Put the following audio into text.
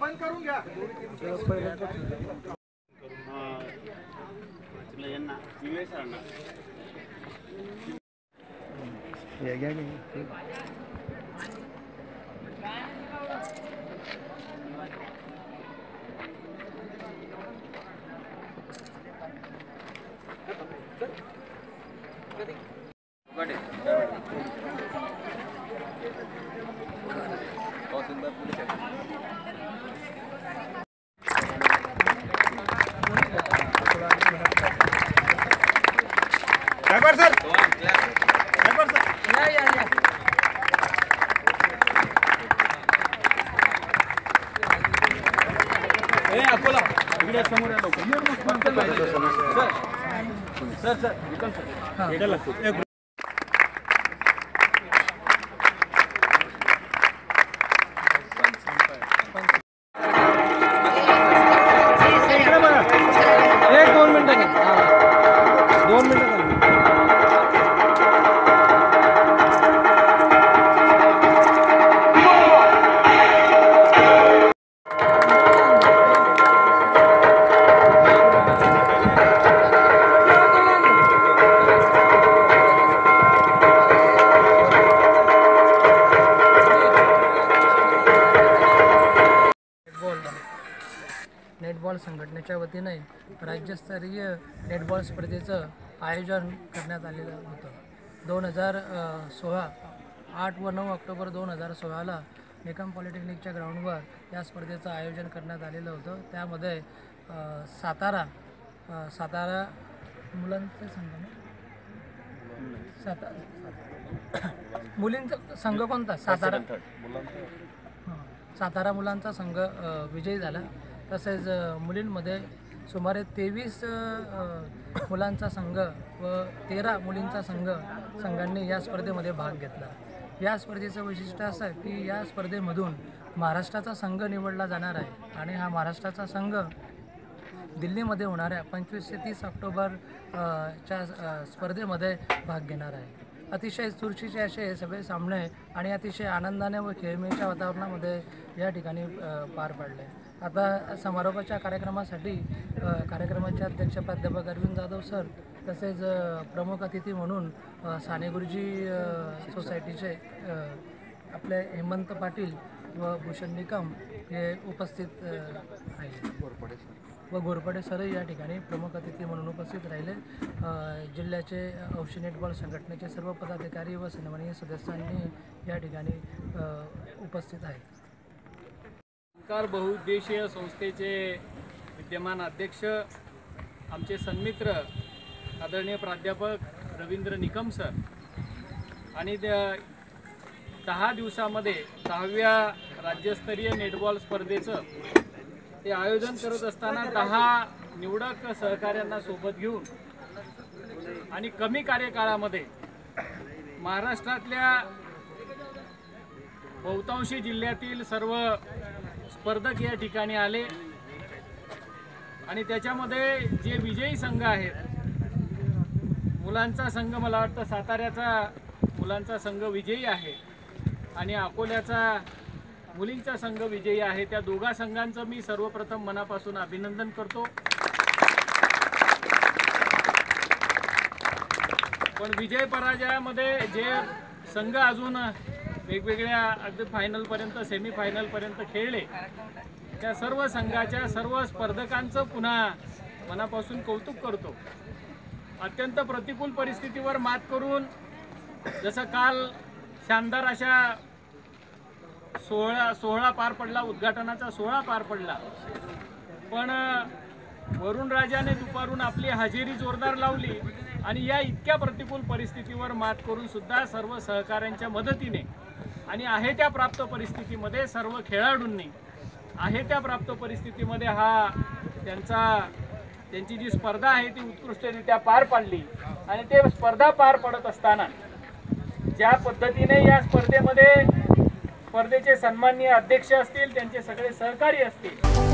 बंद करून घ्या. नेटबॉल संघटनेच्या वतीने राज्यस्तरीय नेटबॉल स्पर्धेचं आयोजन करण्यात आलेलं होतं. 2016 8 व 9 ऑक्टोबर 2016ला निकम पॉलिटेक्निकच्या ग्राउंडवर या स्पर्धेचं आयोजन करण्यात आलेलं होतं. त्यामध्ये सातारा मुलांचा संघ मुलींचा संघ कोणता? सातारा मुलांचा संघ विजयी झाला. तसेच मुलींमध्ये सुमारे 23 मुलांचा संघ व 13 मुलींचा संघांनी या स्पर्धेमध्ये भाग घेतला. या स्पर्धेचं वैशिष्ट्य असं आहे की या स्पर्धेमधून महाराष्ट्राचा संघ निवडला जाणार आहे आणि हा महाराष्ट्राचा संघ दिल्लीमध्ये होणाऱ्या 25 ते 30 ऑक्टोबरच्या स्पर्धेमध्ये भाग घेणार आहे. अतिशय चुरशीचे असे सगळे सामने आणि अतिशय आनंदाने व खेळमेळीच्या वातावरणामध्ये या ठिकाणी पार पडले. आता समारोपाच्या कार्यक्रमासाठी कार्यक्रमाचे अध्यक्ष प्राध्यापक अरविंद जाधव सर तसेच प्रमुख अतिथी म्हणून साने गुरुजी सोसायटीचे आपले हेमंत पाटील व भूषण निकम हे उपस्थित राहिले व घोरपडे सरही या ठिकाणी प्रमुख अतिथी म्हणून उपस्थित राहिले. जिल्ह्याचे औषधी नेटबॉल संघटनेचे सर्व पदाधिकारी व सन्माननीय सदस्यांनी या ठिकाणी उपस्थित आहेत. बहुउद्देशीय संस्थेचे विद्यमान अध्यक्ष आमचे सन्मित्र आदरणीय प्राध्यापक रवींद्र निकम सर आणि 10 दिवसामध्ये 10व्या राज्यस्तरीय नेटबॉल स्पर्धेचं ते आयोजन करत असताना 10 निवडक सहकाऱ्यांना सोबत घेऊन आणि कमी कार्यकाळामध्ये महाराष्ट्रातल्या बहुतांशी जिल्ह्यातील सर्व स्पर्धक या ठिकाणी आले आणि त्याच्यामध्ये जे विजयी संघ आहेत, मुलांचा संघ मला वाटतं साताऱ्याचा मुलांचा संघ विजयी आहे आणि अकोल्याचा मुलींचा संघ विजयी आहे. त्या दोघा संघांचं मी सर्वप्रथम मनापासून अभिनंदन करतो. पण विजय पराजयामध्ये जे संघ अजून वेगवेगळ्या अगदी फायनलपर्यंत सेमीफायनलपर्यंत खेळले त्या सर्व संघाच्या सर्व स्पर्धकांचं पुन्हा मनापासून कौतुक करतो. अत्यंत प्रतिकूल परिस्थितीवर मात करून जसं काल शानदार अशा सोहळा पार पडला, उद्घाटनाचा सोहळा पार पडला, पण वरुण राजाने दुपारून आपली हजेरी जोरदार लावली आणि या इतक्या प्रतिकूल परिस्थितीवर मात करून सुद्धा सर्व सहकाऱ्यांच्या मदतीने आणि आहे त्या प्राप्त परिस्थितीमध्ये सर्व खेळाडूंनी आहे त्या प्राप्त परिस्थितीमध्ये त्यांची जी स्पर्धा आहे ती उत्कृष्टरित्या पार पाडली आणि ते स्पर्धा पार पडत असताना ज्या पद्धतीने या स्पर्धेचे सन्माननीय अध्यक्ष असतील, त्यांचे सगळे सहकारी असतील,